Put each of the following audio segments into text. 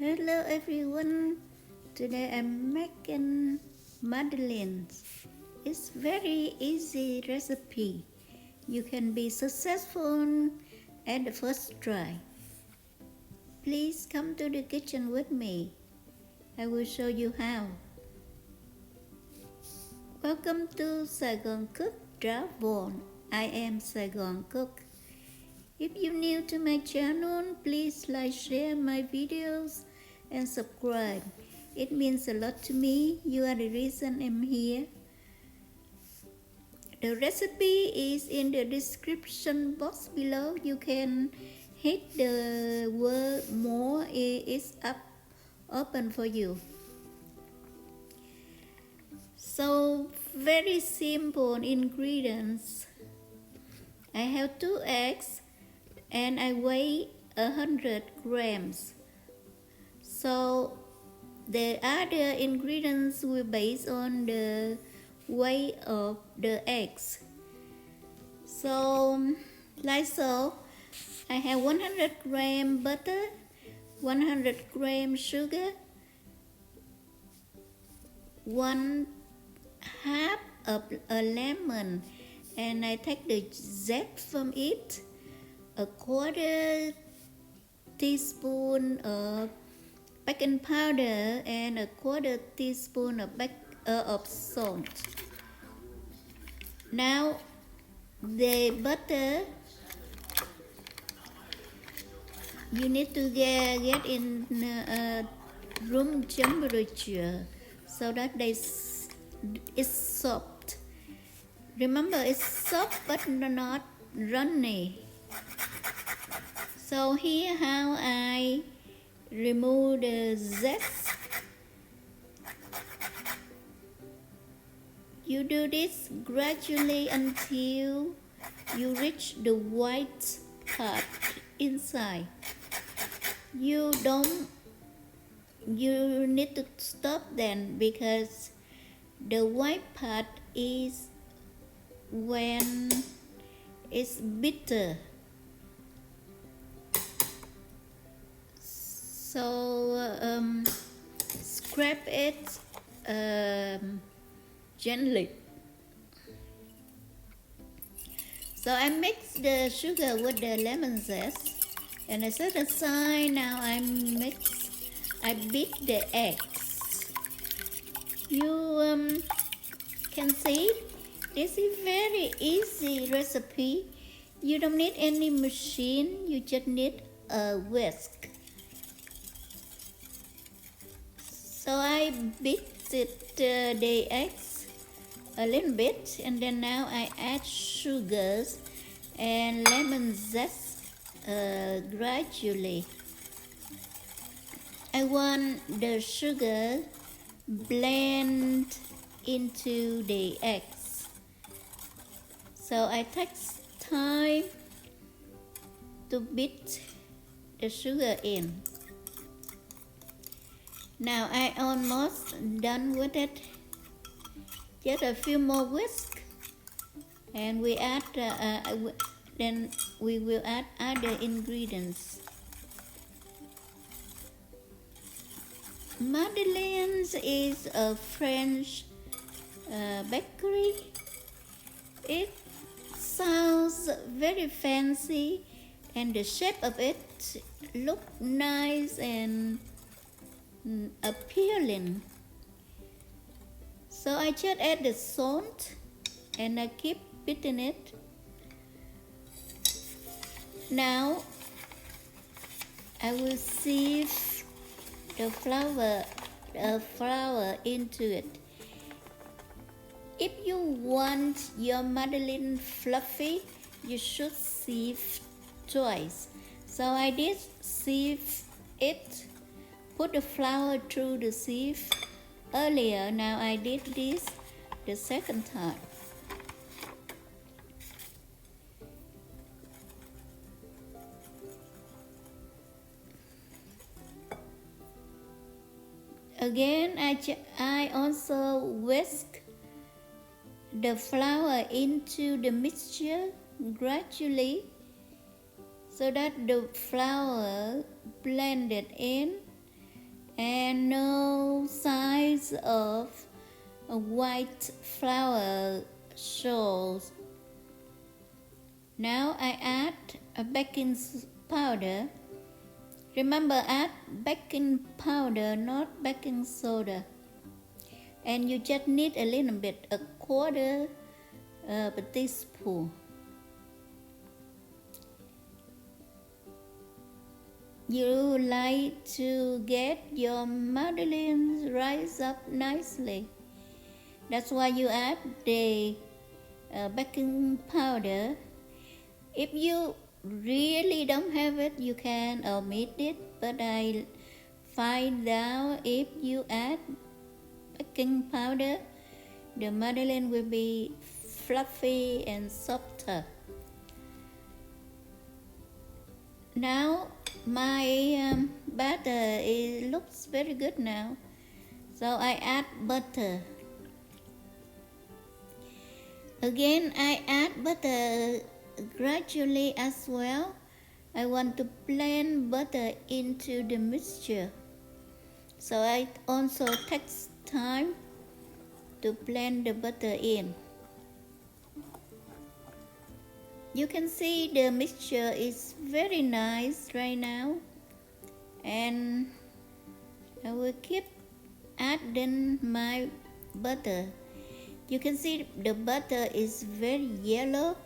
Hello everyone, today I'm making madeleines. It's very easy recipe. You can be successful at the first try. Please come to the kitchen with me. I will show you how. Welcome to SaigoncookTravel. I am Saigoncook. If you're new to my channel, please like, share my videos and subscribe. It means a lot to me. You are the reason I'm here. The recipe is in the description box below. You can hit the word more. It's open for you. So very simple ingredients. I have 2 eggs and I weigh 100 grams. So the other ingredients will based on the weight of the eggs. So like so, I have 100 gram butter, 100 gram sugar, 1/2 of a lemon, and I take the zest from it, a 1/4 teaspoon of baking powder and a 1/4 teaspoon of salt. Now the butter you need to get in room temperature so that it's soft. Remember, it's soft but not runny. So here how I remove the zest. You do this gradually until you reach the white part inside. You need to stop then because the white part is when it's bitter. So scrape it gently. So I mix the sugar with the lemon zest and I set aside. Now I beat the eggs. You can see this is very easy recipe. You don't need any machine, you just need a whisk. So I beat the eggs a little bit, and then now I add sugars and lemon zest gradually. I want the sugar blend into the eggs. So I take time to beat the sugar in. Now I almost done with it. Just a few more whisk, and we add. Then we will add other ingredients. Madeleines is a French bakery. It sounds very fancy, and the shape of it look nice and appealing. So I just add the salt and I keep beating it. Now I will sieve the flour into it. If you want your madeleine fluffy, you should sieve twice. So I did sieve it. Put the flour through the sieve earlier. Now I did this the second time. Again, I also whisk the flour into the mixture gradually so that the flour blended in and no signs of a white flour shows. Now I add a baking powder. Remember, add baking powder, not baking soda. And you just need a little bit, a quarter of a teaspoon. You like to get your madeleines rise up nicely. That's why you add the baking powder. If you really don't have it, you can omit it, but I find out if you add baking powder, the madeleine will be fluffy and softer. Now my batter looks very good now, so I add butter. Again, I add butter gradually as well. I want to blend butter into the mixture, so I also takes time to blend the butter in. You can see the mixture is very nice right now, and I will keep adding my butter. You can see the butter is very yellow.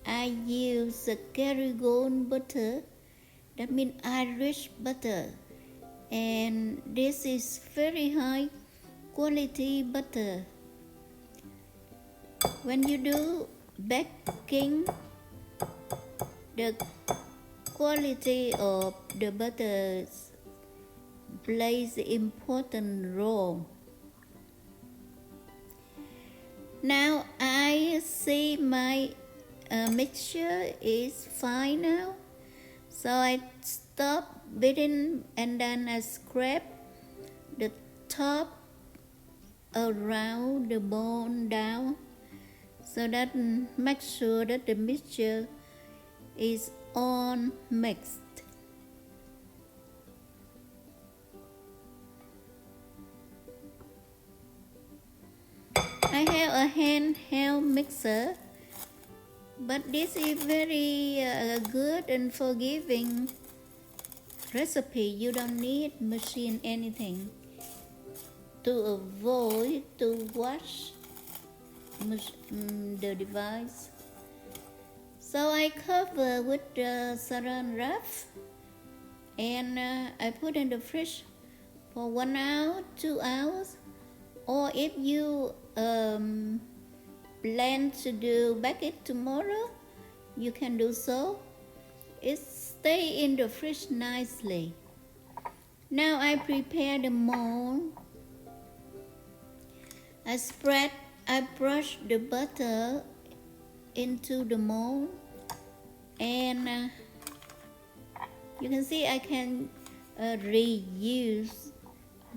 I use a Saigon butter, that means Irish butter, and this is very high quality butter. When you do baking, the quality of the butter plays an important role. Now I see my mixture is fine now, so I stop beating and then I scrape the top around the bone down, so that make sure that the mixture is all mixed. I have a handheld mixer, but this is very good and forgiving recipe. You don't need machine anything to avoid to wash the device. So I cover with the saran wrap, and I put in the fridge for 1 hour, 2 hours, or if you plan to bake it tomorrow, you can do so. It stay in the fridge nicely. Now I prepare the mold. I brush the butter into the mold, and you can see I can reuse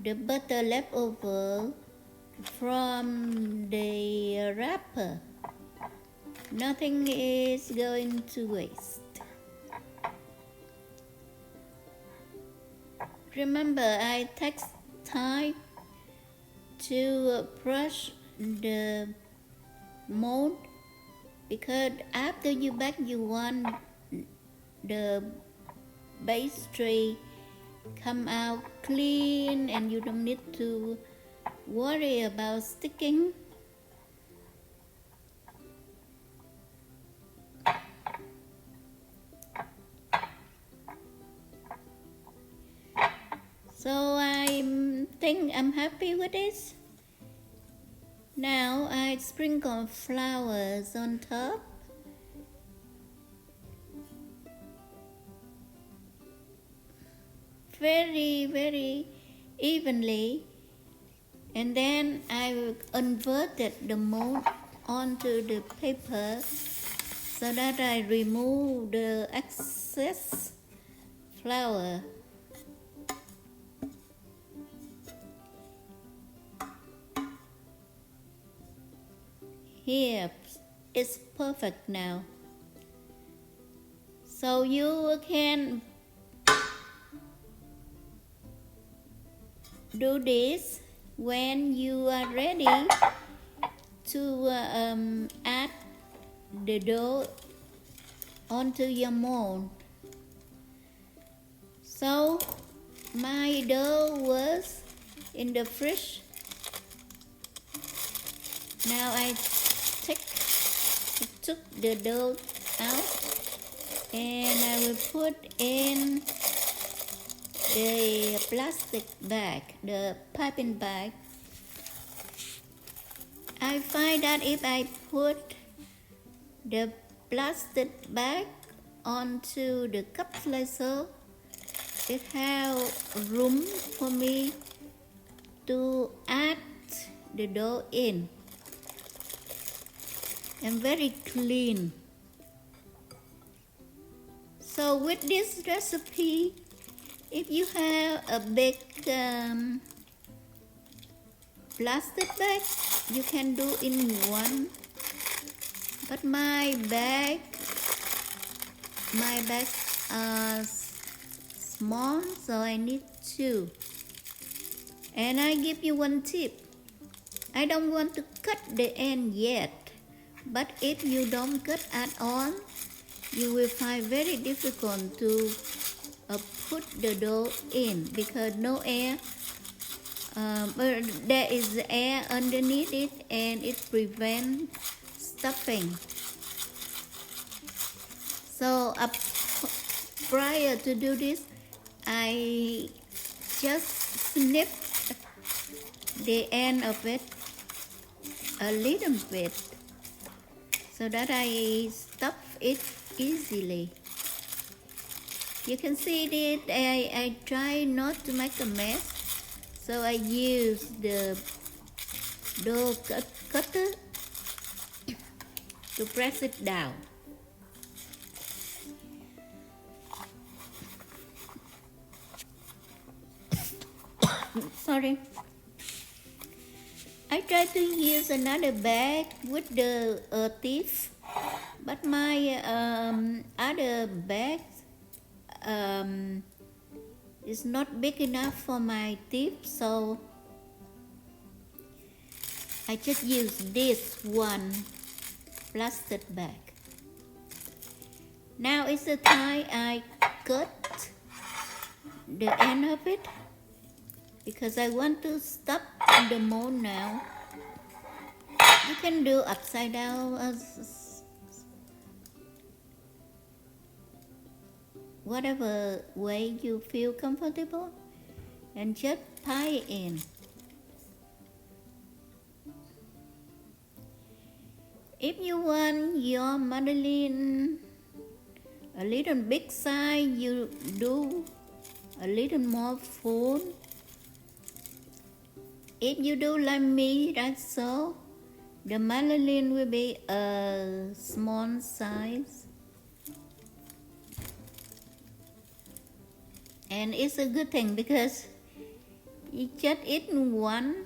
the butter leftover from the wrapper. Nothing is going to waste. Remember, I take time to brush the mold, because after you bake, you want the pastry come out clean, and you don't need to worry about sticking. So I think I'm happy with this. Now I sprinkle flowers on top. Very evenly, and then I inverted the mold onto the paper so that I remove the excess flour. Here, it's perfect now. So you can do this when you are ready to add the dough onto your mold. So my dough was in the fridge. Now I took the dough out and I will put in the plastic bag, the piping bag. I find that if I put the plastic bag onto the cup slicer, it has room for me to add the dough in, and very clean. So with this recipe, if you have a big plastic bag, you can do in one. But my bags are small, so I need two. And I give you one tip. I don't want to cut the end yet, but if you don't cut at all, you will find very difficult to put the dough in because no air. There is air underneath it, and it prevents stuffing. So prior to do this, I just snip the end of it a little bit so that I stuff it easily. You can see that I try not to make a mess, so I use the dough cutter to press it down. Sorry. I try to use another bag with the teeth, but my other bag is not big enough for my teeth, so I just use this one plastic bag. Now is the time I cut the end of it, because I want to stuff the mold now. You can do upside down, whatever way you feel comfortable, and just tie it in. If you want your Madeleine a little big size, you do a little more full. If you do like me, like so, the Madeleine will be a small size. And it's a good thing because you just eat one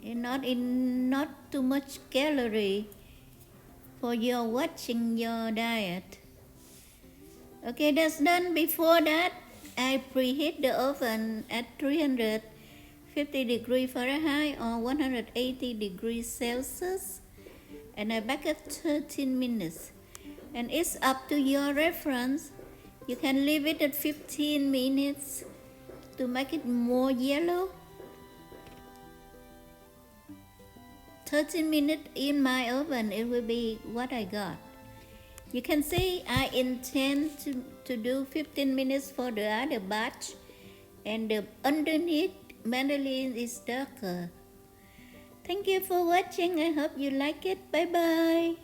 and not too much calorie for your watching your diet. Okay, that's done. Before that, I preheat the oven at 350 degrees Fahrenheit or 180 degrees Celsius, and I bake it 13 minutes. And it's up to your reference. You can leave it at 15 minutes to make it more yellow. 13 minutes in my oven, it will be what I got. You can see I intend to do 15 minutes for the other batch, and the underneath Madeleine is darker. Thank you for watching. I hope you like it. Bye bye.